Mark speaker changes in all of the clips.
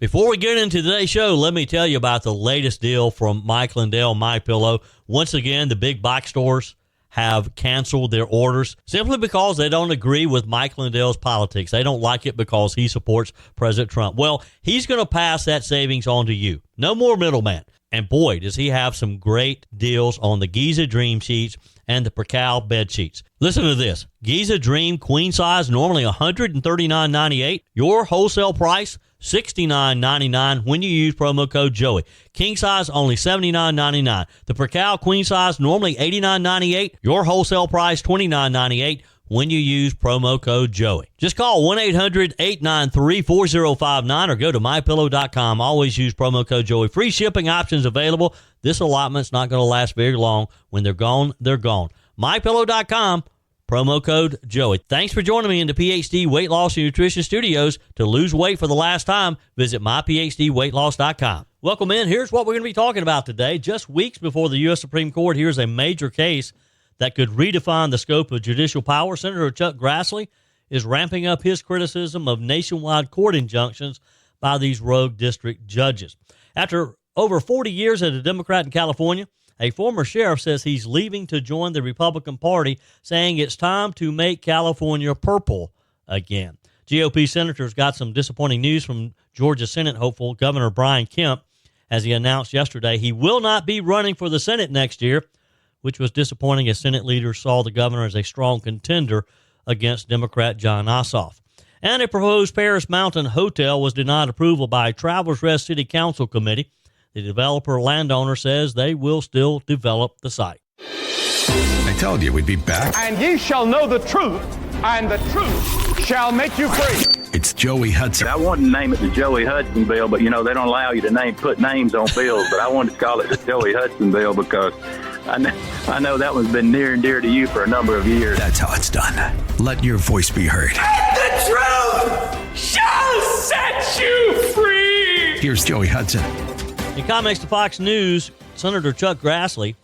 Speaker 1: Before we get into today's show, let me tell you about the latest deal from Mike Lindell, MyPillow. Once again, the big box stores have canceled their orders simply because they don't agree with Mike Lindell's politics. They don't like it because he supports President Trump. Well, he's going to pass that savings on to you. No more middleman. And boy, does he have some great deals on the Giza Dream sheets and the Percal bed sheets. Listen to this. Giza Dream queen size, normally $139.98. Your wholesale price, $69.99 when you use promo code Joey. King size, only $79.99. The Percal queen size, normally $89.98. Your wholesale price, $29.98 when you use promo code Joey. Just call 1-800-893-4059 or go to MyPillow.com. Always use promo code Joey. Free shipping options available. This allotment's not going to last very long. When they're gone, they're gone. MyPillow.com, promo code Joey. Thanks for joining me in the PhD Weight Loss and Nutrition Studios. To lose weight for the last time, visit myphdweightloss.com. Welcome in. Here's what we're going to be talking about today. Just weeks before the U.S. Supreme Court hears a major case that could redefine the scope of judicial power, Senator Chuck Grassley is ramping up his criticism of nationwide court injunctions by these rogue district judges. After over 40 years as a Democrat in California, a former sheriff says he's leaving to join the Republican Party, saying it's time to make California purple again. GOP Senators got some disappointing news from Georgia Senate hopeful Governor Brian Kemp, as he announced yesterday he will not be running for the Senate next year, which was disappointing as Senate leaders saw the governor as a strong contender against Democrat Jon Ossoff. And a proposed Paris Mountain hotel was denied approval by a Travelers Rest City Council committee. The developer Landowner says they will still develop the site.
Speaker 2: I told you we'd be back.
Speaker 3: And ye shall know the truth, and the truth shall make you free.
Speaker 2: It's Joey Hudson.
Speaker 4: I wanted to name it the Joey Hudson bill, but, they don't allow you to put names on bills. But I wanted to call it the Joey Hudson bill because I know that one's been near and dear to you for a number of years.
Speaker 2: That's how it's done. Let your voice be heard.
Speaker 3: And the truth shall set you free.
Speaker 2: Here's Joey Hudson.
Speaker 1: In comments to Fox News, Senator Chuck Grassley,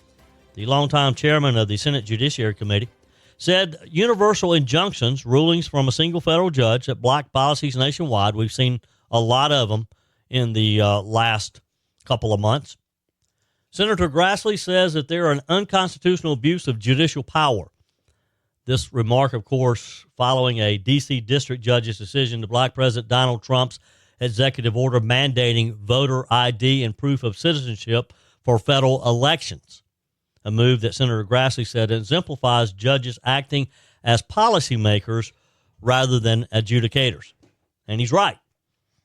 Speaker 1: the longtime chairman of the Senate Judiciary Committee, said universal injunctions, rulings from a single federal judge that block policies nationwide. We've seen a lot of them in the last couple of months. Senator Grassley says that they're an unconstitutional abuse of judicial power. This remark, of course, following a D.C. district judge's decision to block President Donald Trump's executive order mandating voter ID and proof of citizenship for federal elections, a move that Senator Grassley said exemplifies judges acting as policymakers rather than adjudicators. And he's right.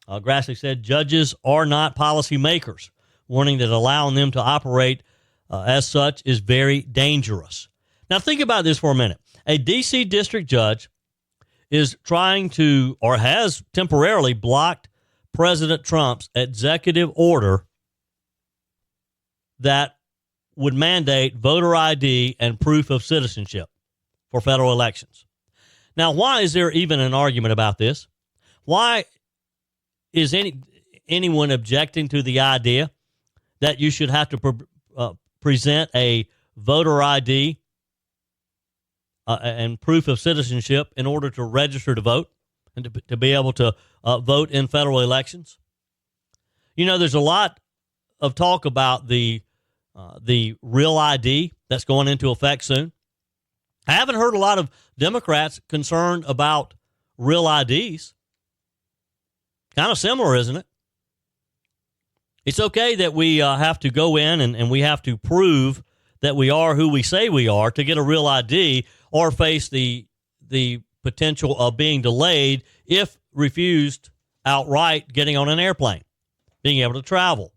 Speaker 1: Grassley said judges are not policymakers, warning that allowing them to operate as such is very dangerous. Now, think about this for a minute. A D.C. district judge is trying to, or has temporarily blocked President Trump's executive order that would mandate voter ID and proof of citizenship for federal elections. Now, why is there even an argument about this? Why is anyone objecting to the idea that you should have to present a voter ID and proof of citizenship in order to register to vote and to be able to vote in federal elections? There's a lot of talk about the real ID that's going into effect soon. I haven't heard a lot of Democrats concerned about real IDs. Kind of similar, isn't it? It's okay that we have to go in and we have to prove that we are who we say we are to get a real ID or face the potential of being delayed if refused outright getting on an airplane, being able to travel.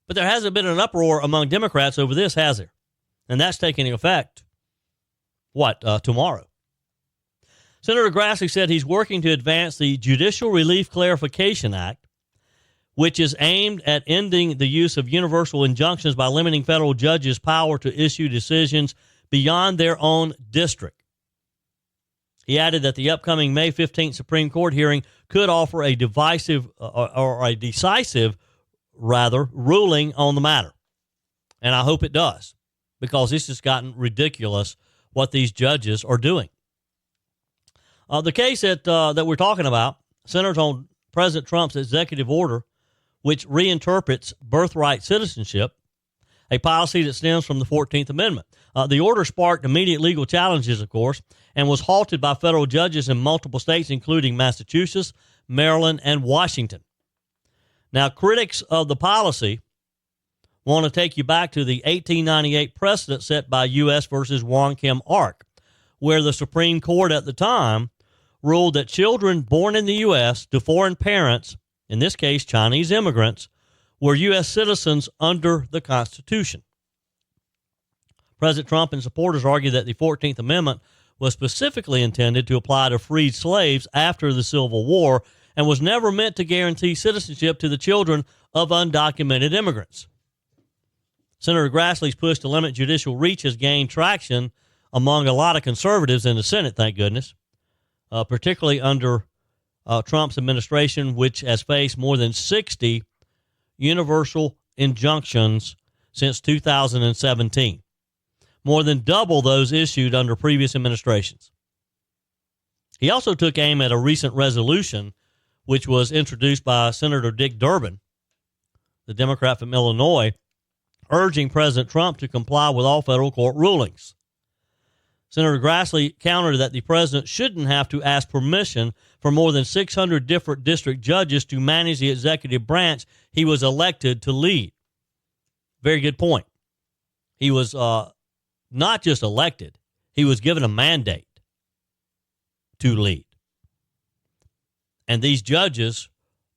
Speaker 1: But there hasn't been an uproar among Democrats over this, has there? And that's taking effect, tomorrow. Senator Grassley said he's working to advance the Judicial Relief Clarification Act, which is aimed at ending the use of universal injunctions by limiting federal judges' power to issue decisions beyond their own district. He added that the upcoming May 15th Supreme Court hearing could offer a decisive ruling on the matter. And I hope it does, because this has gotten ridiculous what these judges are doing. The case that we're talking about centers on President Trump's executive order, which reinterprets birthright citizenship, a policy that stems from the 14th Amendment. The order sparked immediate legal challenges, of course, and was halted by federal judges in multiple states, including Massachusetts, Maryland, and Washington. Now, critics of the policy want to take you back to the 1898 precedent set by U.S. versus Wong Kim Ark, where the Supreme Court at the time ruled that children born in the U.S. to foreign parents, in this case Chinese immigrants, were U.S. citizens under the Constitution. President Trump and supporters argue that the 14th Amendment was specifically intended to apply to freed slaves after the Civil War and was never meant to guarantee citizenship to the children of undocumented immigrants. Senator Grassley's push to limit judicial reach has gained traction among a lot of conservatives in the Senate, thank goodness, particularly under Trump's administration, which has faced more than 60 universal injunctions since 2017, more than double those issued under previous administrations. He also took aim at a recent resolution which was introduced by Senator Dick Durbin, the Democrat from Illinois, urging President Trump to comply with all federal court rulings. Senator Grassley countered that the president shouldn't have to ask permission for more than 600 different district judges to manage the executive branch he was elected to lead. Very good point. He was not just elected, he was given a mandate to lead. And these judges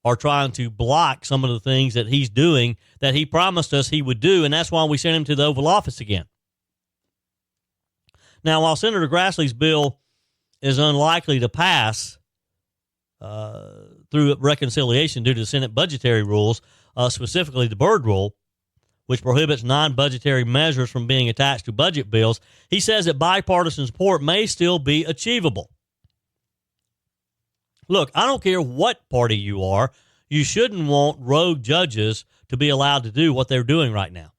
Speaker 1: are trying to block some of the things that he's doing that he promised us he would do, and that's why we sent him to the Oval Office again. Now, while Senator Grassley's bill is unlikely to pass through reconciliation due to Senate budgetary rules, specifically the Byrd Rule, which prohibits non-budgetary measures from being attached to budget bills, he says that bipartisan support may still be achievable. Look, I don't care what party you are, you shouldn't want rogue judges to be allowed to do what they're doing right now.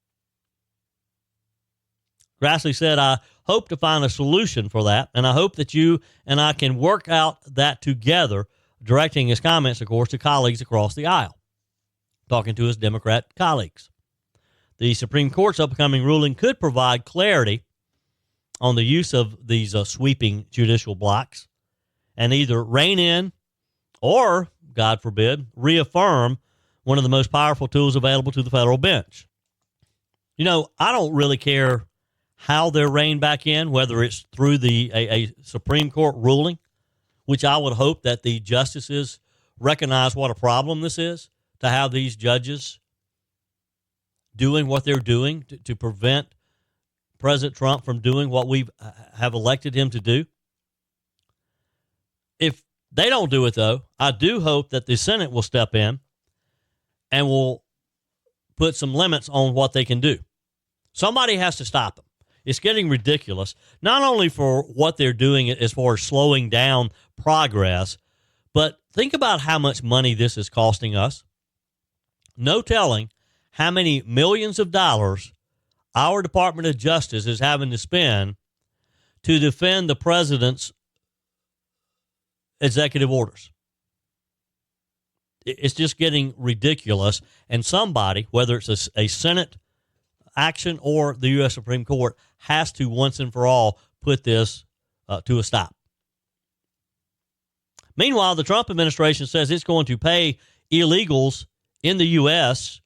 Speaker 1: Grassley said, I hope to find a solution for that, and I hope that you and I can work out that together, directing his comments, of course, to colleagues across the aisle, talking to his Democrat colleagues. The Supreme Court's upcoming ruling could provide clarity on the use of these sweeping judicial blocks and either rein in or, God forbid, reaffirm one of the most powerful tools available to the federal bench. You know, I don't really care how they're reined back in, whether it's through a Supreme Court ruling, which I would hope that the justices recognize what a problem this is, to have these judges doing what they're doing to prevent President Trump from doing what we have elected him to do. If they don't do it, though, I do hope that the Senate will step in and will put some limits on what they can do. Somebody has to stop them. It's getting ridiculous, not only for what they're doing as far as slowing down progress, but think about how much money this is costing us. No telling how many millions of dollars our Department of Justice is having to spend to defend the president's executive orders. It's just getting ridiculous. And somebody, whether it's a Senate action or the U.S. Supreme Court, has to once and for all put this to a stop. Meanwhile, the Trump administration says it's going to pay illegals in the U.S.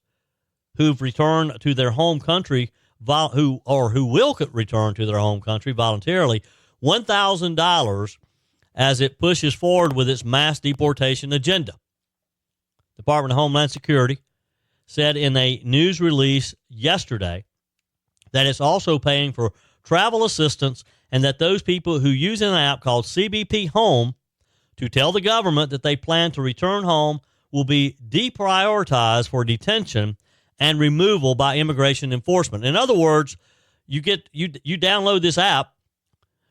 Speaker 1: who've returned to their home country, who will return to their home country voluntarily, $1,000 as it pushes forward with its mass deportation agenda. The Department of Homeland Security said in a news release yesterday that it's also paying for travel assistance and that those people who use an app called CBP Home to tell the government that they plan to return home will be deprioritized for detention and removal by immigration enforcement. In other words, you download this app,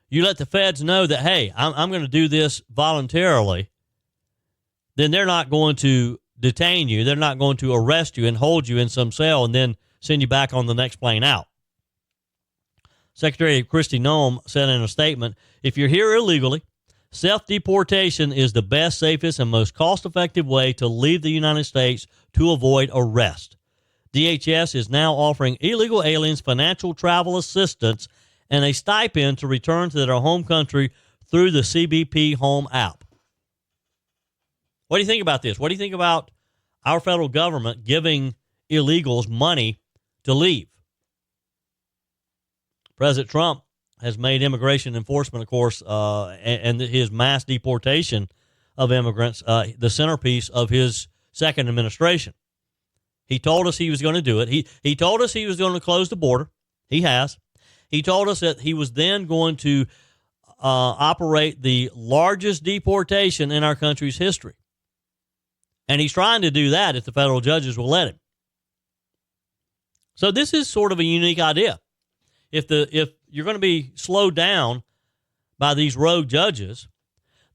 Speaker 1: you let the feds know that, hey, I'm going to do this voluntarily, then they're not going to detain you. They're not going to arrest you and hold you in some cell and then send you back on the next plane out. Secretary Kristi Noem said in a statement, if you're here illegally, Self-deportation is the best, safest, and most cost-effective way to leave the United States to avoid arrest. DHS is now offering illegal aliens financial travel assistance and a stipend to return to their home country through the CBP Home app. What do you think about this? What do you think about our federal government giving illegals money to leave? President Trump has made immigration enforcement, of course, and his mass deportation of immigrants the centerpiece of his second administration. He told us he was going to do it. He told us he was going to close the border. He has. He told us that he was then going to operate the largest deportation in our country's history. And he's trying to do that if the federal judges will let him. So this is sort of a unique idea. If you're going to be slowed down by these rogue judges,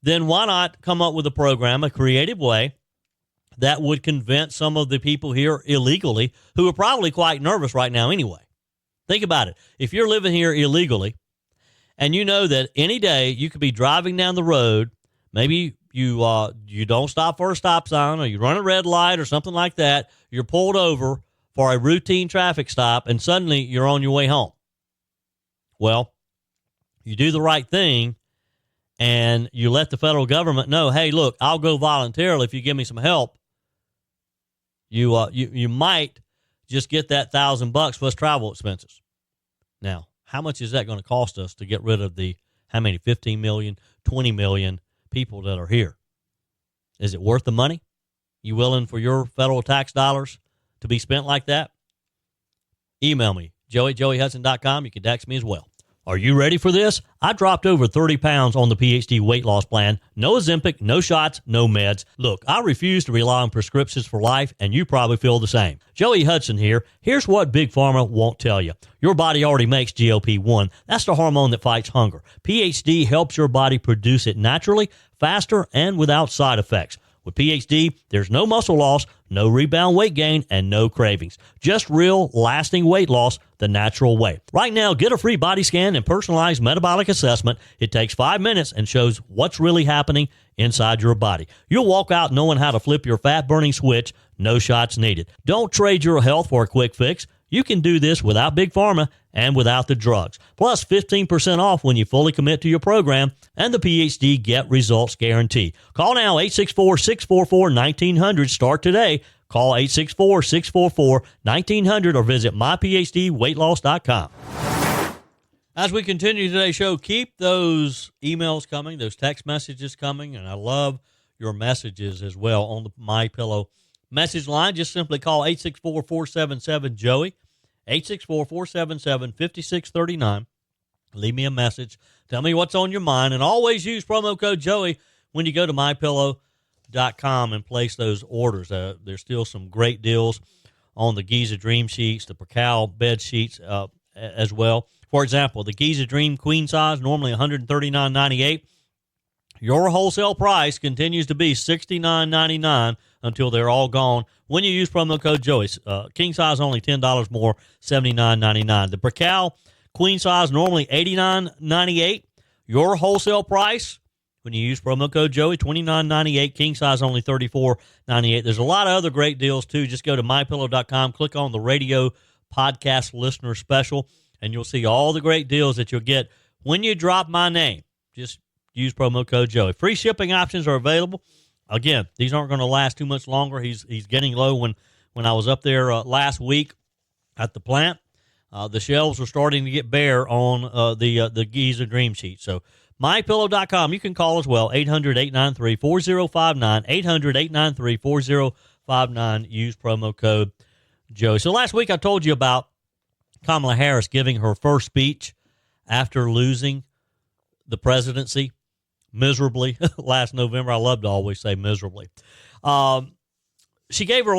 Speaker 1: then why not come up with a program, a creative way that would convince some of the people here illegally who are probably quite nervous right now anyway. Think about it. If you're living here illegally and you know that any day you could be driving down the road, maybe you don't stop for a stop sign or you run a red light or something like that, you're pulled over for a routine traffic stop and suddenly you're on your way home. Well, you do the right thing and you let the federal government know, hey, look, I'll go voluntarily if you give me some help. You might just get that $1,000 plus travel expenses. Now, how much is that going to cost us to get rid of how many, 15 million, 20 million people that are here? Is it worth the money? You willing for your federal tax dollars to be spent like that? Email me, joey@joeyhudson.com. You can text me as well. Are you ready for this? I dropped over 30 pounds on the PhD weight loss plan. No Ozempic, no shots, no meds. Look, I refuse to rely on prescriptions for life, and you probably feel the same. Joey Hudson here. Here's what Big Pharma won't tell you. Your body already makes GLP-1. That's the hormone that fights hunger. PhD helps your body produce it naturally, faster, and without side effects. With PhD, there's no muscle loss, no rebound weight gain, and no cravings. Just real, lasting weight loss the natural way. Right now, get a free body scan and personalized metabolic assessment. It takes 5 minutes and shows what's really happening inside your body. You'll walk out knowing how to flip your fat-burning switch. No shots needed. Don't trade your health for a quick fix. You can do this without Big Pharma and without the drugs. Plus 15% off when you fully commit to your program and the PhD Get Results Guarantee. Call now 864-644-1900. Start today. Call 864-644-1900 or visit myphdweightloss.com. As we continue today's show, keep those emails coming, those text messages coming, and I love your messages as well on the MyPillow message line. Just simply call 864-477-JOEY, 864-477-5639. Leave me a message. Tell me what's on your mind, and always use promo code Joey when you go to mypillow.com and place those orders. There's still some great deals on the Giza Dream Sheets, the Percal bed sheets as well. For example, the Giza Dream Queen Size, normally $139.98. Your wholesale price continues to be $69.99 until they're all gone when you use promo code Joey. King size only $10 more, $79.99. The Percal Queen Size normally $89.98. Your wholesale price when you use promo code Joey, $29.98. King size only $34.98. There's a lot of other great deals too. Just go to mypillow.com, click on the radio podcast listener special, and you'll see all the great deals that you'll get when you drop my name. Just use promo code Joey. Free shipping options are available. Again, these aren't going to last too much longer. He's getting low. When I was up there last week at the plant, the shelves were starting to get bare on the Giza Dream Sheet. So mypillow.com. You can call as well, 800-893-4059, 800-893-4059. Use promo code Joey. So last week I told you about Kamala Harris giving her first speech after losing the presidency miserably last November. I love to always say miserably. She gave her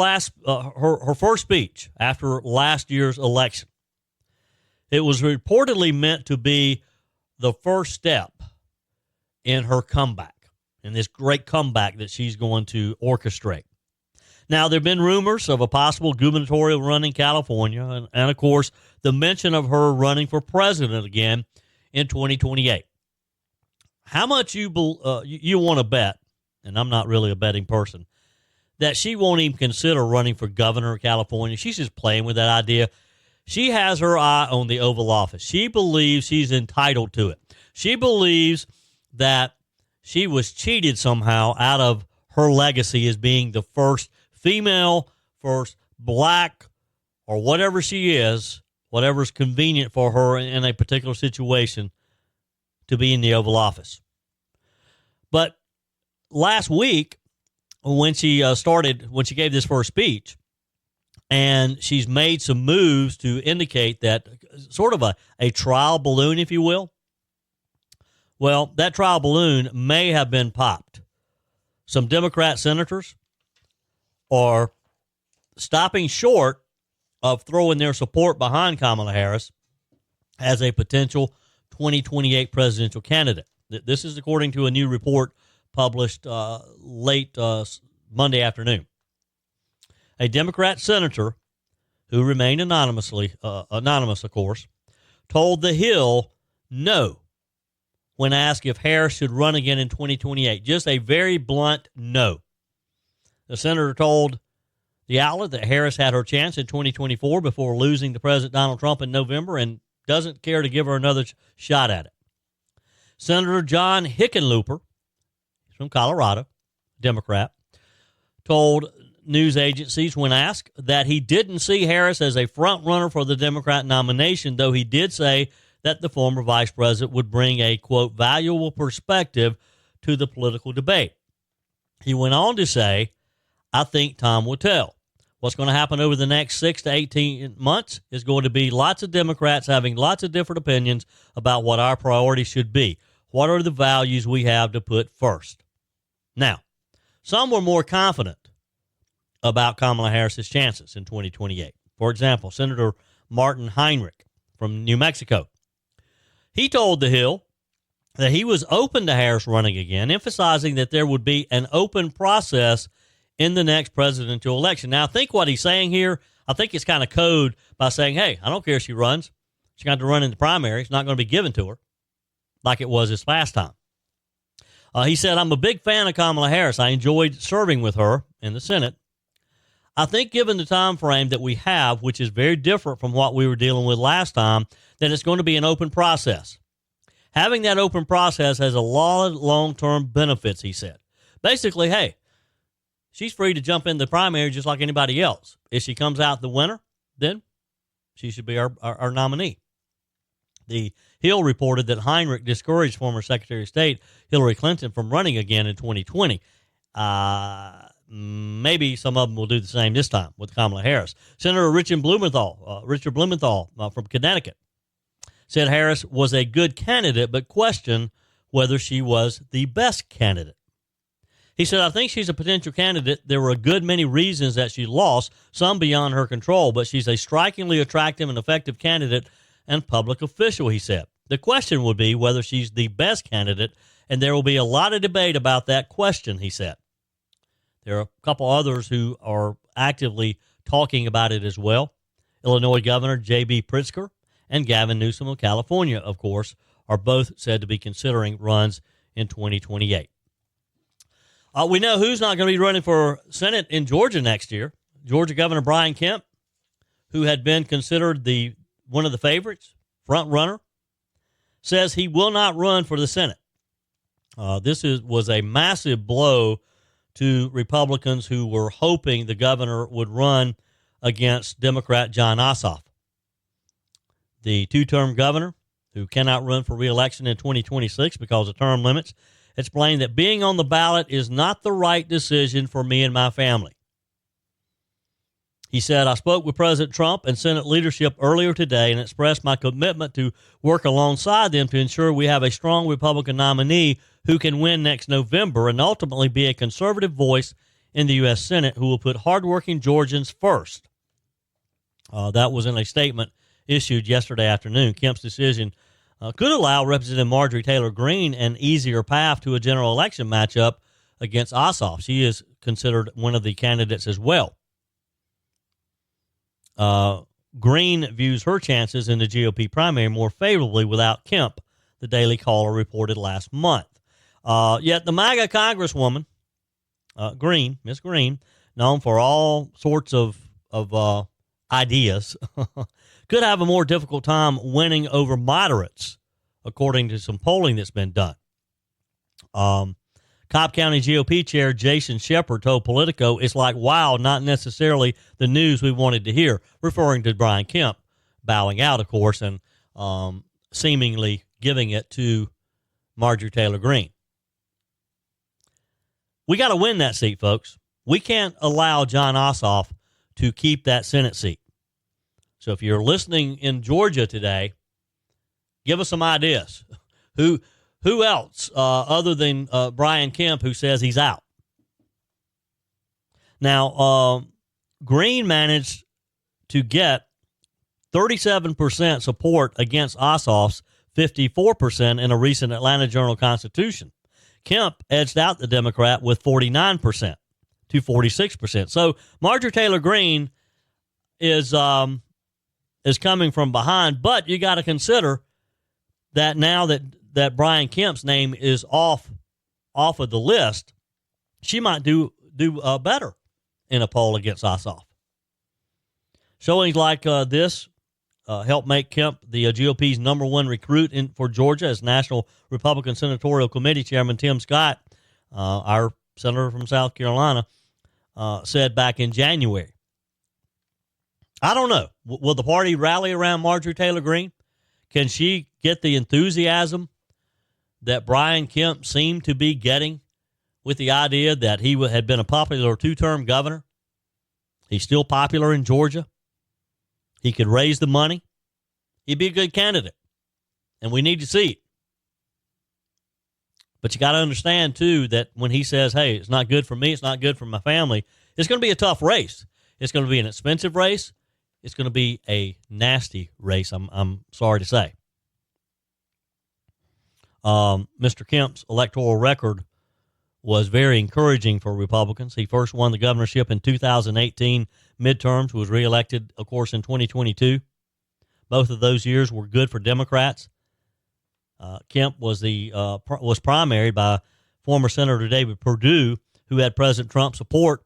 Speaker 1: her first speech after last year's election. It was reportedly meant to be the first step in her comeback, in this great comeback that she's going to orchestrate. Now, there have been rumors of a possible gubernatorial run in California, and of course, the mention of her running for president again in 2028. how much you want to bet, and I'm not really a betting person, that she won't even consider running for governor of California. She's just playing with that idea. She has her eye on the Oval Office. She believes she's entitled to it. She believes that she was cheated somehow out of her legacy as being the first female, first black, or whatever she is, whatever's convenient for her in a particular situation, to be in the Oval Office. But last week, when she gave this first speech, and she's made some moves to indicate that sort of a trial balloon, if you will. Well, that trial balloon may have been popped. Some Democrat senators are stopping short of throwing their support behind Kamala Harris as a potential 2028 presidential candidate. This is according to a new report published late Monday afternoon. A Democrat senator who remained anonymous, of course, told The Hill no when asked if Harris should run again in 2028. Just a very blunt no. The senator told the outlet that Harris had her chance in 2024 before losing to President Donald Trump in November and doesn't care to give her another shot at it. Senator John Hickenlooper, from Colorado, Democrat, told news agencies when asked that he didn't see Harris as a front runner for the Democrat nomination, though he did say that the former vice president would bring a, quote, valuable perspective to the political debate. He went on to say, I think time will tell. What's going to happen over the next 6 to 18 months is going to be lots of Democrats having lots of different opinions about what our priorities should be. What are the values we have to put first? Now, some were more confident about Kamala Harris's chances in 2028. For example, Senator Martin Heinrich from New Mexico. He told The Hill that he was open to Harris running again, emphasizing that there would be an open process in the next presidential election. Now, I think what he's saying here, I think it's kind of code by saying, hey, I don't care if she runs. She's got to run in the primary. It's not going to be given to her like it was this last time. He said, I'm a big fan of Kamala Harris. I enjoyed serving with her in the Senate. I think given the time frame that we have, which is very different from what we were dealing with last time, that it's going to be an open process. Having that open process has a lot of long-term benefits, he said. Basically, hey, she's free to jump in the primary just like anybody else. If she comes out the winner, then she should be our nominee. The Hill reported that Heinrich discouraged former Secretary of State Hillary Clinton from running again in 2020. Maybe some of them will do the same this time with Kamala Harris. Senator Richard Blumenthal from Connecticut said Harris was a good candidate, but questioned whether she was the best candidate. He said, I think she's a potential candidate. There were a good many reasons that she lost, some beyond her control, but she's a strikingly attractive and effective candidate and public official, he said. The question would be whether she's the best candidate, and there will be a lot of debate about that question, he said. There are a couple others who are actively talking about it as well. Illinois Governor J.B. Pritzker and Gavin Newsom of California, of course, are both said to be considering runs in 2028. We know who's not going to be running for Senate in Georgia next year. Georgia Governor Brian Kemp, who had been considered one of the favorites, front runner, says he will not run for the Senate. This was a massive blow to Republicans who were hoping the governor would run against Democrat Jon Ossoff. The two-term governor, who cannot run for re-election in 2026 because of term limits, explained that being on the ballot is not the right decision for me and my family. He said, I spoke with President Trump and Senate leadership earlier today and expressed my commitment to work alongside them to ensure we have a strong Republican nominee who can win next November and ultimately be a conservative voice in the U.S. Senate who will put hardworking Georgians first. That was in a statement issued yesterday afternoon. Kemp's decision could allow Representative Marjorie Taylor Greene an easier path to a general election matchup against Ossoff. She is considered one of the candidates as well. Greene views her chances in the GOP primary more favorably without Kemp, the Daily Caller reported last month. Yet the MAGA Congresswoman, Miss Green, known for all sorts of ideas, could have a more difficult time winning over moderates, according to some polling that's been done. Cobb County GOP Chair Jason Shepard told Politico, "It's like, wow, not necessarily the news we wanted to hear," referring to Brian Kemp bowing out, of course, and seemingly giving it to Marjorie Taylor Greene. We got to win that seat, folks. We can't allow Jon Ossoff to keep that Senate seat. So if you're listening in Georgia today, give us some ideas. Who else other than Brian Kemp who says he's out? Now, Greene managed to get 37% support against Ossoff's 54% in a recent Atlanta Journal-Constitution. Kemp edged out the Democrat with 49% to 46%. So Marjorie Taylor Greene is coming from behind, but you got to consider that now that Brian Kemp's name is off of the list, she might do better in a poll against Ossoff. Showings like this help make Kemp the GOP's number one recruit for Georgia, as National Republican Senatorial Committee Chairman Tim Scott, our senator from South Carolina, said back in January. I don't know. Will the party rally around Marjorie Taylor Greene? Can she get the enthusiasm that Brian Kemp seemed to be getting with the idea that he had been a popular two-term governor? He's still popular in Georgia. He could raise the money. He'd be a good candidate. And we need to see it. But you got to understand, too, that when he says, hey, it's not good for me, it's not good for my family, it's going to be a tough race. It's going to be an expensive race. It's going to be a nasty race, I'm sorry to say. Mr. Kemp's electoral record was very encouraging for Republicans. He first won the governorship in 2018 midterms, was reelected, of course, in 2022. Both of those years were good for Democrats. Kemp was primaried by former Senator David Perdue, who had President Trump's support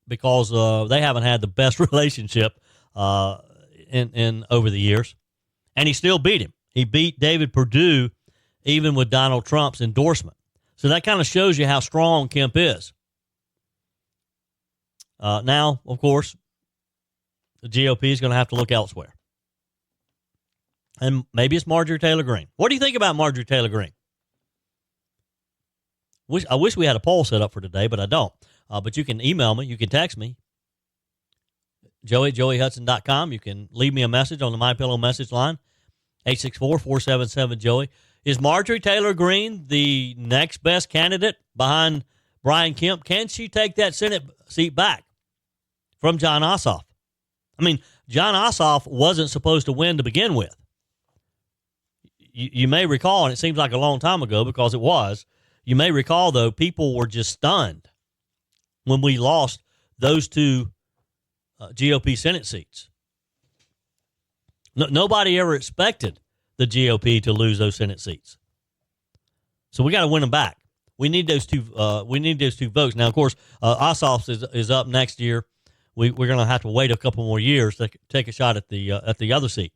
Speaker 1: because they haven't had the best relationship in over the years. And he still beat him. He beat David Perdue even with Donald Trump's endorsement. So that kind of shows you how strong Kemp is. Now, of course, the GOP is going to have to look elsewhere. And maybe it's Marjorie Taylor Greene. What do you think about Marjorie Taylor Greene? I wish we had a poll set up for today, but I don't. But you can email me. You can text me. Joey@joeyhudson.com. You can leave me a message on the MyPillow message line, 864-477-JOEY. Is Marjorie Taylor Greene the next best candidate behind Brian Kemp? Can she take that Senate seat back from Jon Ossoff? I mean, Jon Ossoff wasn't supposed to win to begin with. You may recall, and it seems like a long time ago because it was, you may recall, though, people were just stunned when we lost those two GOP Senate seats. Nobody ever expected the GOP to lose those Senate seats. So we got to win them back. We need those two. We need those two votes. Now, of course, Ossoff is up next year. We're going to have to wait a couple more years to take a shot at the other seat.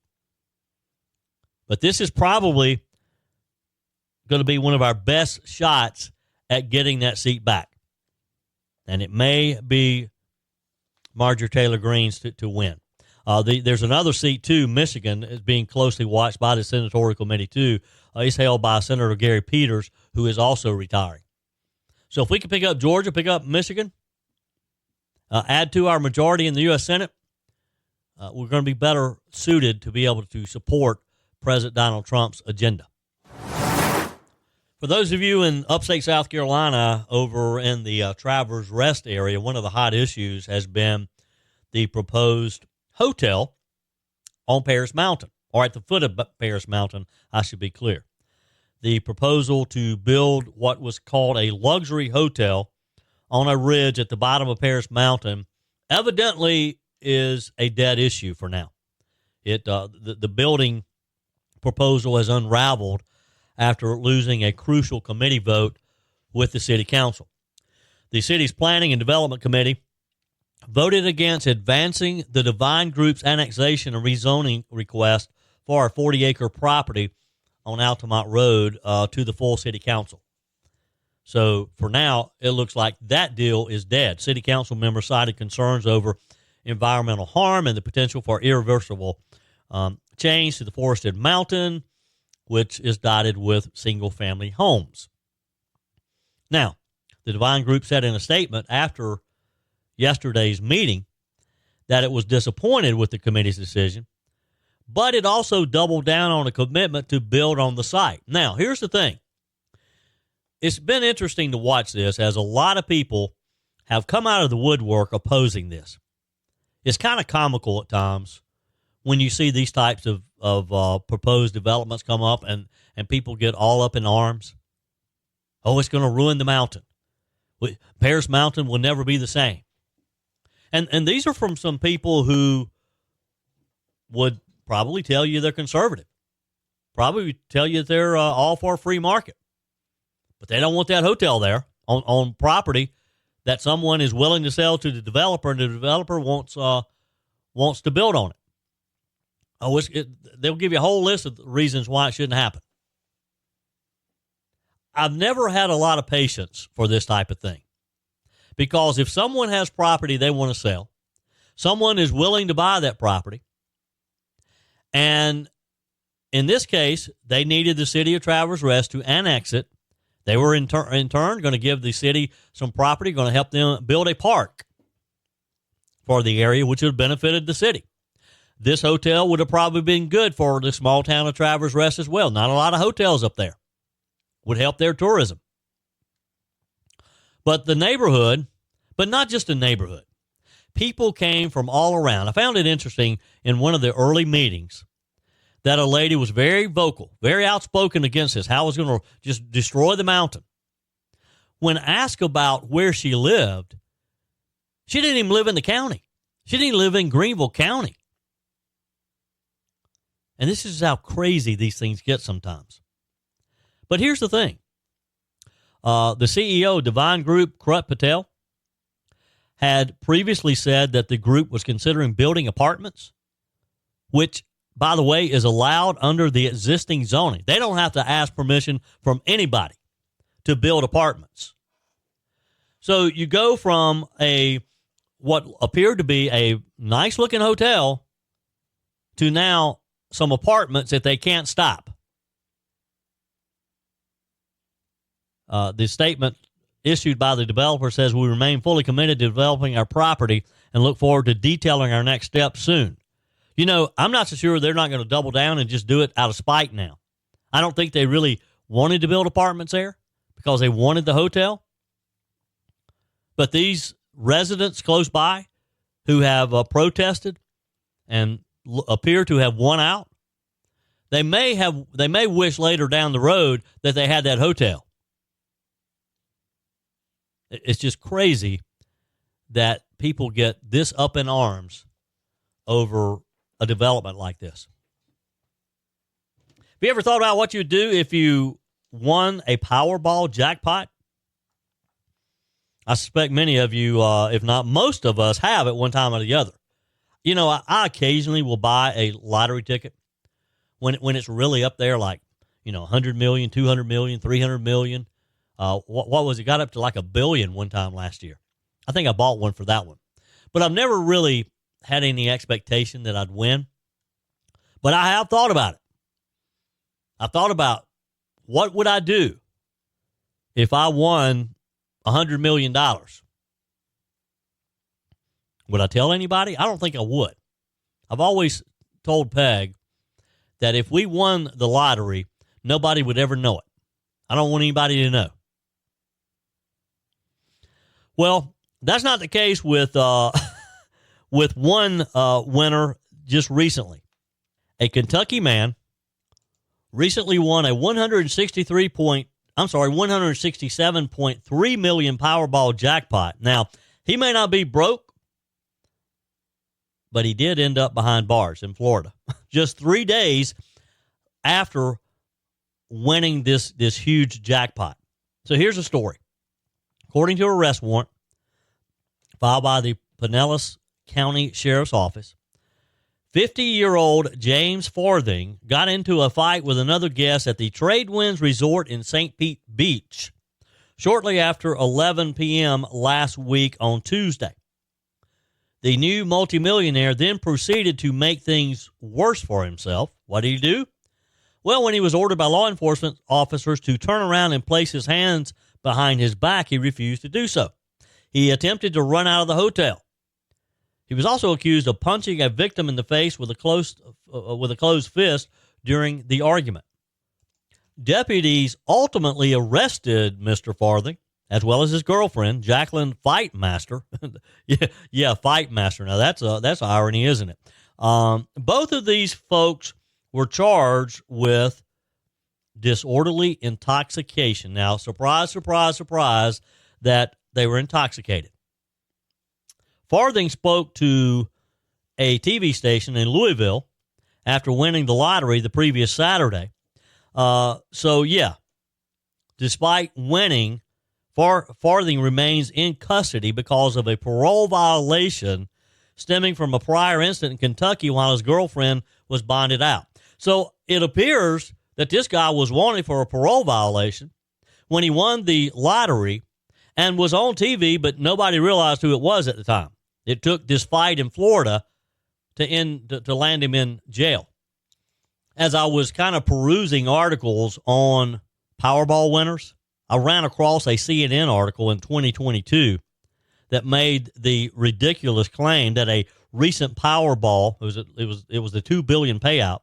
Speaker 1: But this is probably going to be one of our best shots at getting that seat back. And it may be Marjorie Taylor Greene's to win. There's another seat, too. Michigan is being closely watched by the Senatorial Committee, too. It's held by Senator Gary Peters, who is also retiring. So if we can pick up Georgia, pick up Michigan, add to our majority in the U.S. Senate, we're going to be better suited to be able to support President Donald Trump's agenda. For those of you in upstate South Carolina over in the Travelers Rest area, one of the hot issues has been the proposed hotel on Paris Mountain, or at the foot of Paris Mountain, I should be clear. The proposal to build what was called a luxury hotel on a ridge at the bottom of Paris Mountain evidently is a dead issue for now. The building proposal has unraveled after losing a crucial committee vote with the city council. The city's Planning and Development Committee voted against advancing the Divine Group's annexation and rezoning request for our 40-acre property on Altamont Road to the full city council. So for now, it looks like that deal is dead. City council members cited concerns over environmental harm and the potential for irreversible change to the forested mountain, which is dotted with single-family homes. Now, the Divine Group said in a statement after yesterday's meeting that it was disappointed with the committee's decision, but it also doubled down on a commitment to build on the site. Now, here's the thing. It's been interesting to watch this as a lot of people have come out of the woodwork opposing this. It's kind of comical at times when you see these types of proposed developments come up and people get all up in arms. Oh, it's going to ruin the mountain. Paris Mountain will never be the same. And these are from some people who would probably tell you they're conservative. Probably tell you they're all for a free market. But they don't want that hotel there on property that someone is willing to sell to the developer, and the developer wants to build on it. Oh, they'll give you a whole list of reasons why it shouldn't happen. I've never had a lot of patience for this type of thing. Because if someone has property they want to sell, someone is willing to buy that property, and in this case, they needed the city of Traverse Rest to annex it. They were in turn going to give the city some property, going to help them build a park for the area, which would have benefited the city. This hotel would have probably been good for the small town of Traverse Rest as well. Not a lot of hotels up there. Would help their tourism. But the neighborhood, but not just the neighborhood, people came from all around. I found it interesting in one of the early meetings that a lady was very vocal, very outspoken against this, how it was going to just destroy the mountain. When asked about where she lived, she didn't even live in the county. She didn't live in Greenville County. And this is how crazy these things get sometimes. But here's the thing. The CEO of Divine Group, Krut Patel, had previously said that the group was considering building apartments, which, by the way, is allowed under the existing zoning. They don't have to ask permission from anybody to build apartments. So you go from what appeared to be a nice-looking hotel to now some apartments that they can't stop. The statement issued by the developer says, we remain fully committed to developing our property and look forward to detailing our next steps soon. You know, I'm not so sure they're not going to double down and just do it out of spite now. I don't think they really wanted to build apartments there because they wanted the hotel. But these residents close by who have protested and appear to have won out, they may wish later down the road that they had that hotel. It's just crazy that people get this up in arms over a development like this. Have you ever thought about what you would do if you won a Powerball jackpot? I suspect many of you, if not most of us, have at one time or the other. You know, I occasionally will buy a lottery ticket when it's really up there, like, you know, 100 million, 200 million, 300 million. What was it? Got up to like $1 billion one time last year. I think I bought one for that one. But I've never really had any expectation that I'd win. But I have thought about it. I thought about what would I do if I won $100 million. Would I tell anybody? I don't think I would. I've always told Peg that if we won the lottery, nobody would ever know it. I don't want anybody to know. Well, that's not the case with one winner just recently. A Kentucky man recently won a $167.3 million Powerball jackpot. Now, he may not be broke, but he did end up behind bars in Florida just 3 days after winning this huge jackpot. So here's the story. According to an arrest warrant filed by the Pinellas County Sheriff's Office, 50-year-old James Farthing got into a fight with another guest at the Tradewinds Resort in St. Pete Beach shortly after 11 p.m. last week on Tuesday. The new multimillionaire then proceeded to make things worse for himself. What did he do? Well, when he was ordered by law enforcement officers to turn around and place his hands behind his back, he refused to do so. He attempted to run out of the hotel. He was also accused of punching a victim in the face with a closed fist during the argument. Deputies ultimately arrested Mr. Farthing, as well as his girlfriend, Jacqueline Fightmaster. Fightmaster. Now, that's irony, isn't it? Both of these folks were charged with disorderly intoxication. Now, surprise, surprise, surprise, that they were intoxicated. Farthing spoke to a TV station in Louisville after winning the lottery the previous Saturday. Despite winning, Farthing remains in custody because of a parole violation stemming from a prior incident in Kentucky while his girlfriend was bonded out. So it appears that this guy was wanted for a parole violation when he won the lottery and was on TV, but nobody realized who it was at the time. It took this fight in Florida to land him in jail. As I was kind of perusing articles on Powerball winners, I ran across a CNN article in 2022 that made the ridiculous claim that a recent Powerball, it was the $2 billion payout,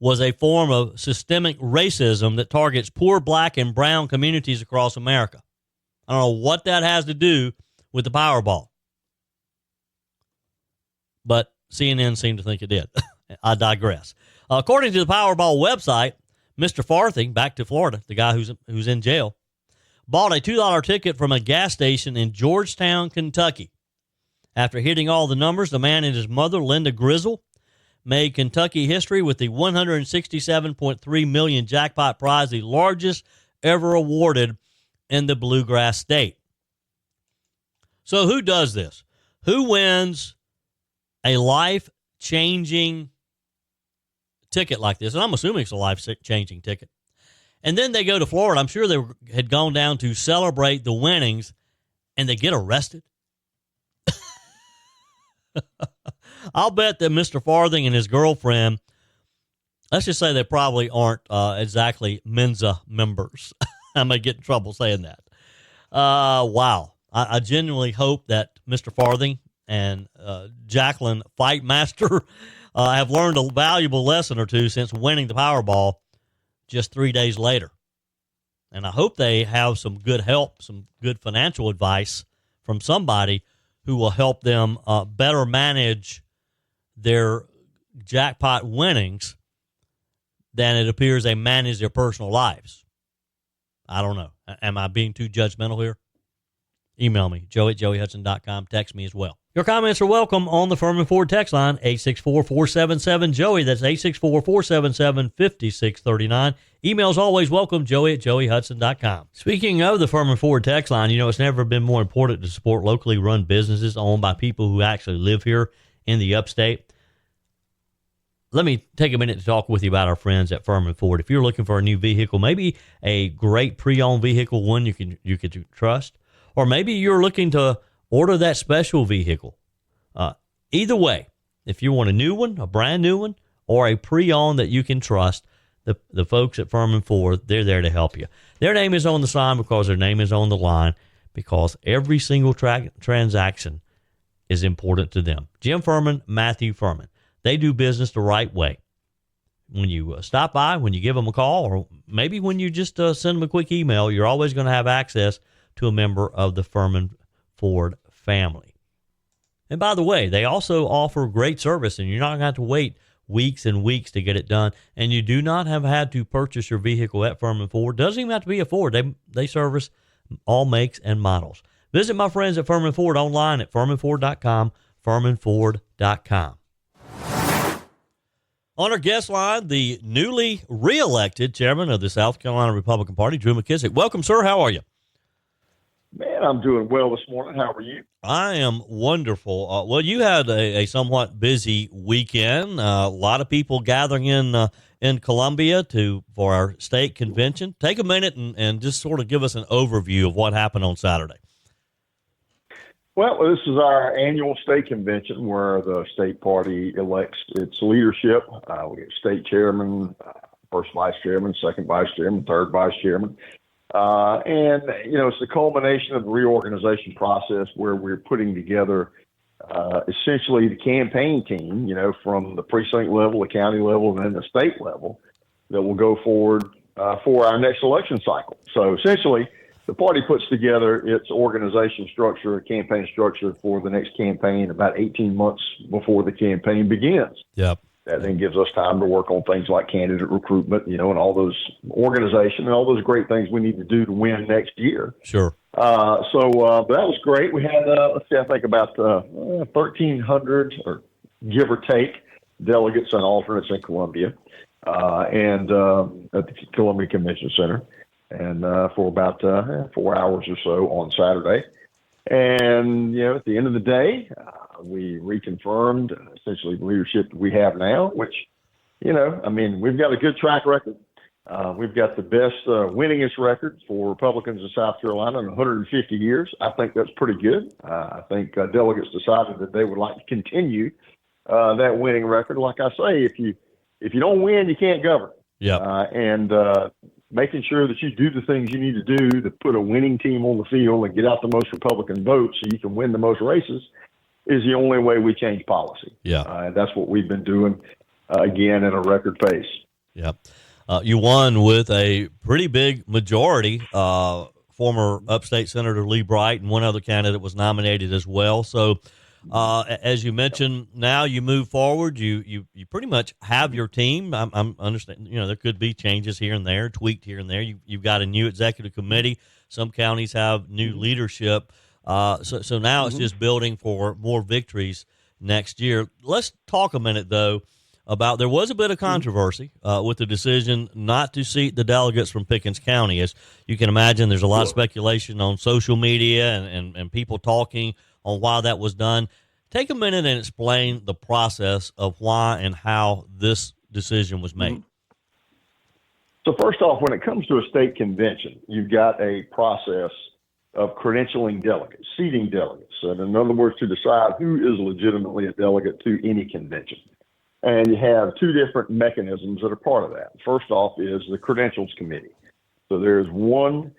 Speaker 1: was a form of systemic racism that targets poor black and brown communities across America. I don't know what that has to do with the Powerball, but CNN seemed to think it did. I digress. According to the Powerball website, Mr. Farthing, back to Florida, the guy who's in jail, bought a $2 ticket from a gas station in Georgetown, Kentucky. After hitting all the numbers, the man and his mother, Linda Grizzle, made Kentucky history with the $167.3 million jackpot prize, the largest ever awarded in the bluegrass state. So who does this? Who wins a life-changing ticket like this? And I'm assuming it's a life-changing ticket. And then they go to Florida. I'm sure they had gone down to celebrate the winnings, and they get arrested. I'll bet that Mr. Farthing and his girlfriend, let's just say they probably aren't exactly Mensa members. I may get in trouble saying that. Wow. I genuinely hope that Mr. Farthing and Jacqueline Fightmaster have learned a valuable lesson or two since winning the Powerball just 3 days later. And I hope they have some good help, some good financial advice from somebody who will help them better manage their jackpot winnings than it appears they manage their personal lives. I don't know. Am I being too judgmental here? Email me, joey@joeyhudson.com. Text me as well. Your comments are welcome on the Furman Ford text line, 864-477-JOEY. That's 864-477-5639. Emails always welcome, joey@joeyhudson.com. Speaking of the Furman Ford text line, it's never been more important to support locally run businesses owned by people who actually live here in the upstate. Let me take a minute to talk with you about our friends at Furman Ford. If you're looking for a new vehicle, maybe a great pre-owned vehicle, one you can trust, or maybe you're looking to order that special vehicle. Either way, if you want a new one, a brand new one, or a pre-owned that you can trust, the folks at Furman Ford, they're there to help you. Their name is on the sign because their name is on the line, because every single transaction is important to them. Jim Furman, Matthew Furman. They do business the right way. When you stop by, when you give them a call, or maybe when you just send them a quick email, you're always going to have access to a member of the Furman Ford family. And by the way, they also offer great service, and you're not going to have to wait weeks and weeks to get it done. And you do not have had to purchase your vehicle at Furman Ford. Doesn't even have to be a Ford. They service all makes and models. Visit my friends at Furman Ford online at furmanford.com, furmanford.com. On our guest line, the newly reelected chairman of the South Carolina Republican Party, Drew McKissick. Welcome, sir. How are you?
Speaker 5: Man, I'm doing well this morning. How are you?
Speaker 1: I am wonderful. Well, you had a somewhat busy weekend. A lot of people gathering in Columbia for our state convention. Take a minute and just sort of give us an overview of what happened on Saturday.
Speaker 5: Well, this is our annual state convention where the state party elects its leadership. We get state chairman, first vice chairman, second vice chairman, third vice chairman. And, it's the culmination of the reorganization process where we're putting together essentially the campaign team, from the precinct level, the county level, and then the state level that will go forward for our next election cycle. So essentially, the party puts together its organization structure, campaign structure for the next campaign about 18 months before the campaign begins.
Speaker 1: Yep.
Speaker 5: That then gives us time to work on things like candidate recruitment, and all those organization and all those great things we need to do to win next year.
Speaker 1: Sure.
Speaker 5: But that was great. We had, I think about 1,300 or give or take delegates and alternates in Columbia and at the Columbia Convention Center, and for about 4 hours or so on Saturday. And, at the end of the day, we reconfirmed essentially the leadership we have now, which, we've got a good track record. We've got the best winningest record for Republicans in South Carolina in 150 years. I think that's pretty good. I think delegates decided that they would like to continue that winning record. Like I say, if you don't win, you can't govern.
Speaker 1: Yeah.
Speaker 5: And making sure that you do the things you need to do to put a winning team on the field and get out the most Republican votes so you can win the most races is the only way we change policy.
Speaker 1: Yeah.
Speaker 5: And that's what we've been doing, again, at a record pace.
Speaker 1: Yeah. You won with a pretty big majority. Former upstate Senator Lee Bright and one other candidate was nominated as well. So, as you mentioned, now you move forward. You pretty much have your team. I'm understand. There could be changes here and there, tweaked here and there. You've got a new executive committee. Some counties have new leadership. So now it's just building for more victories next year. Let's talk a minute though about there was a bit of controversy with the decision not to seat the delegates from Pickens County. As you can imagine, there's a lot of speculation on social media and people talking on why that was done. Take a minute and explain the process of why and how this decision was made.
Speaker 5: So first off, when it comes to a state convention, you've got a process of credentialing delegates, seating delegates. And in other words, to decide who is legitimately a delegate to any convention. And you have two different mechanisms that are part of that. First off is the credentials committee. So there's one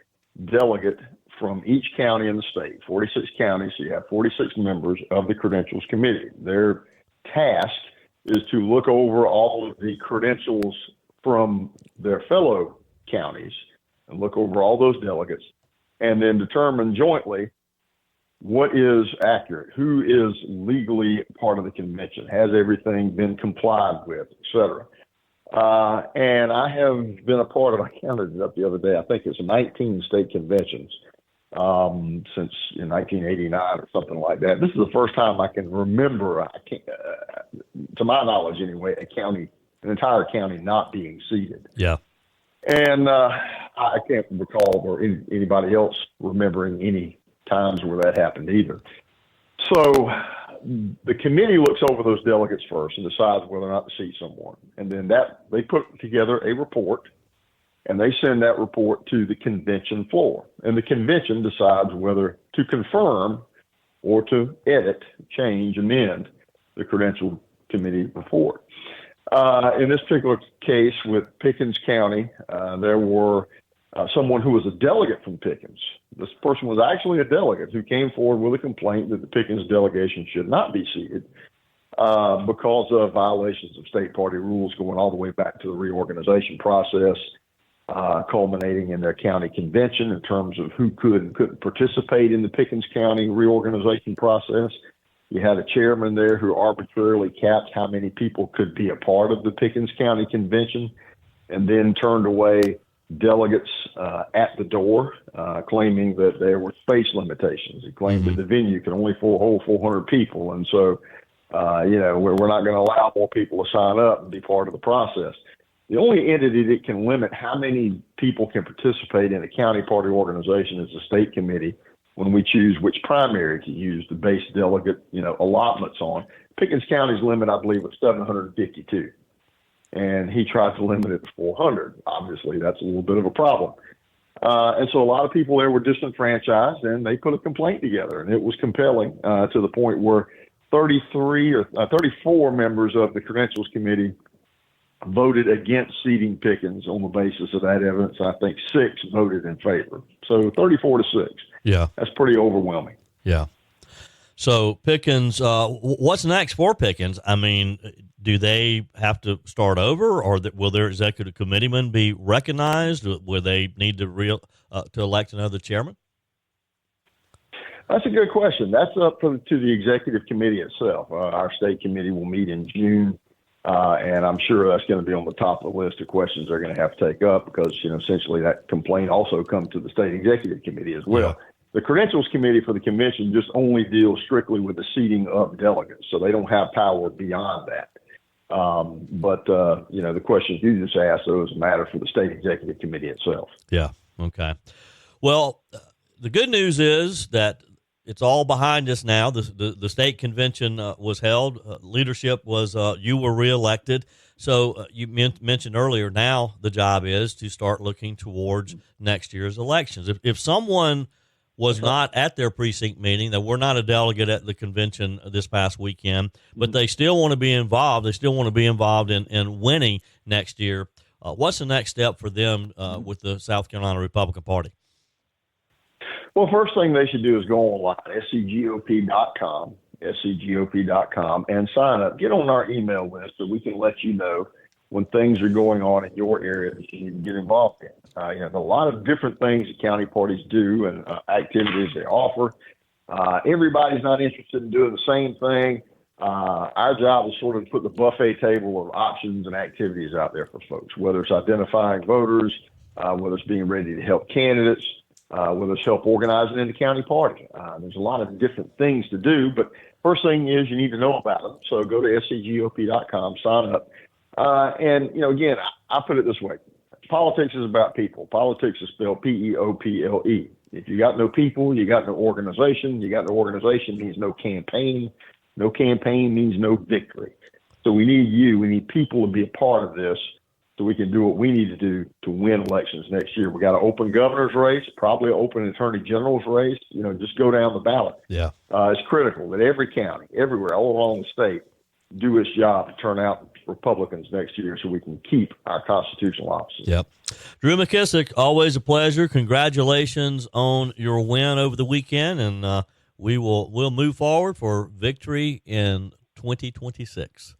Speaker 5: delegate from each county in the state, 46 counties, so you have 46 members of the credentials committee. Their task is to look over all of the credentials from their fellow counties and look over all those delegates and then determine jointly what is accurate, who is legally part of the convention, has everything been complied with, et cetera. And I have been a part of, I counted it up the other day, I think it's 19 state conventions since in 1989 or something like that. This is the first time I can remember, to my knowledge anyway, an entire county not being seated.
Speaker 1: Yeah.
Speaker 5: And I can't recall or anybody else remembering any times where that happened either. So the committee looks over those delegates first and decides whether or not to seat someone. And then they put together a report, and they send that report to the convention floor. And the convention decides whether to confirm or to edit, change, amend the credential committee report. In this particular case with Pickens County, there were someone who was a delegate from Pickens. This person was actually a delegate who came forward with a complaint that the Pickens delegation should not be seated because of violations of state party rules going all the way back to the reorganization process, culminating in their county convention in terms of who could and couldn't participate in the Pickens County reorganization process. You had a chairman there who arbitrarily capped how many people could be a part of the Pickens County convention and then turned away delegates at the door, claiming that there were space limitations. He claimed that the venue could only hold 400 people. And so we're not going to allow more people to sign up and be part of the process. The only entity that can limit how many people can participate in a county party organization is the state committee when we choose which primary to use the base delegate, allotments on. Pickens County's limit, I believe, was 752. And he tried to limit it to 400. Obviously, that's a little bit of a problem. And so a lot of people there were disenfranchised, and they put a complaint together. And it was compelling to the point where 34 members of the Credentials Committee voted against seating Pickens on the basis of that evidence. I think 6 voted in favor. So 34 to 6.
Speaker 1: Yeah.
Speaker 5: That's pretty overwhelming.
Speaker 1: Yeah. So Pickens, what's next for Pickens? I mean, do they have to start over, or will their executive committeemen be recognized? Will they need to elect another chairman?
Speaker 5: That's a good question. That's up to the executive committee itself. Our state committee will meet in June, and I'm sure that's going to be on the top of the list of questions they're going to have to take up because, essentially that complaint also comes to the state executive committee as well. Yeah. The Credentials Committee for the convention just only deals strictly with the seating of delegates, so they don't have power beyond that. But the questions you just asked, those matter for the state executive committee itself.
Speaker 1: Yeah. Okay. Well, the good news is that it's all behind us now. The state convention was held. Leadership was you were reelected. So you mentioned earlier, now the job is to start looking towards next year's elections. If someone was not at their precinct meeting, that were not a delegate at the convention this past weekend, but they still want to be involved. They still want to be involved in winning next year. What's the next step for them with the South Carolina Republican Party?
Speaker 5: Well, first thing they should do is go online, scgop.com, and sign up. Get on our email list so we can let you know when things are going on in your area that you need to get involved in. There's a lot of different things that county parties do and activities they offer. Everybody's not interested in doing the same thing. Our job is sort of to put the buffet table of options and activities out there for folks, whether it's identifying voters, whether it's being ready to help candidates, whether it's help organizing in the county party. There's a lot of different things to do, but first thing is you need to know about them. So go to scgop.com, sign up. Again, I put it this way. Politics is about people. Politics is spelled P-E-O-P-L-E. If you got no people, you got no organization. You got no organization means no campaign. No campaign means no victory. So we need you. We need people to be a part of this so we can do what we need to do to win elections next year. We got an open governor's race, probably an open attorney general's race. Just go down the ballot.
Speaker 1: Yeah.
Speaker 5: It's critical that every county, everywhere, all along the state, do its job to turn out Republicans next year so we can keep our constitutional offices.
Speaker 1: Yep. Drew McKissick, always a pleasure. Congratulations on your win over the weekend, and we'll move forward for victory in 2026.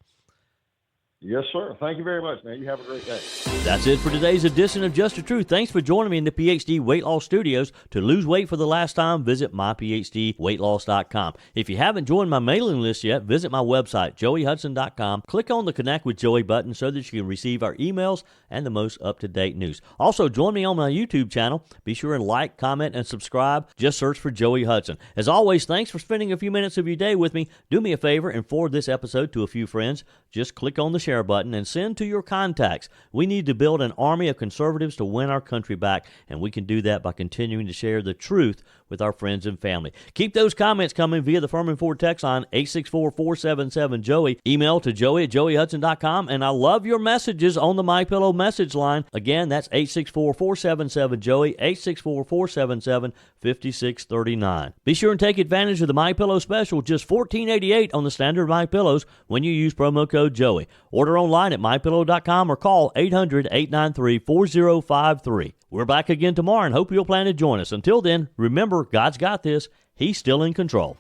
Speaker 5: Yes, sir. Thank you very much, man. You have a great day.
Speaker 1: That's it for today's edition of Just the Truth. Thanks for joining me in the PhD Weight Loss Studios. To lose weight for the last time, visit myphdweightloss.com. If you haven't joined my mailing list yet, visit my website, joeyhudson.com. Click on the Connect with Joey button so that you can receive our emails and the most up-to-date news. Also, join me on my YouTube channel. Be sure and like, comment, and subscribe. Just search for Joey Hudson. As always, thanks for spending a few minutes of your day with me. Do me a favor and forward this episode to a few friends. Just click on the share button and send to your contacts. We need to build an army of conservatives to win our country back, and we can do that by continuing to share the truth with our friends and family. Keep those comments coming via the Furman Ford text line 864-477-JOEY. Email to joey@joeyhudson.com, and I love your messages on the MyPillow message line. Again, that's 864-477-JOEY, 864-477-5639. Be sure and take advantage of the MyPillow special, just $14.88 on the standard MyPillows when you use promo code Joey. Order online at mypillow.com or call 800-893-4053. We're back again tomorrow and hope you'll plan to join us. Until then, remember, God's got this. He's still in control.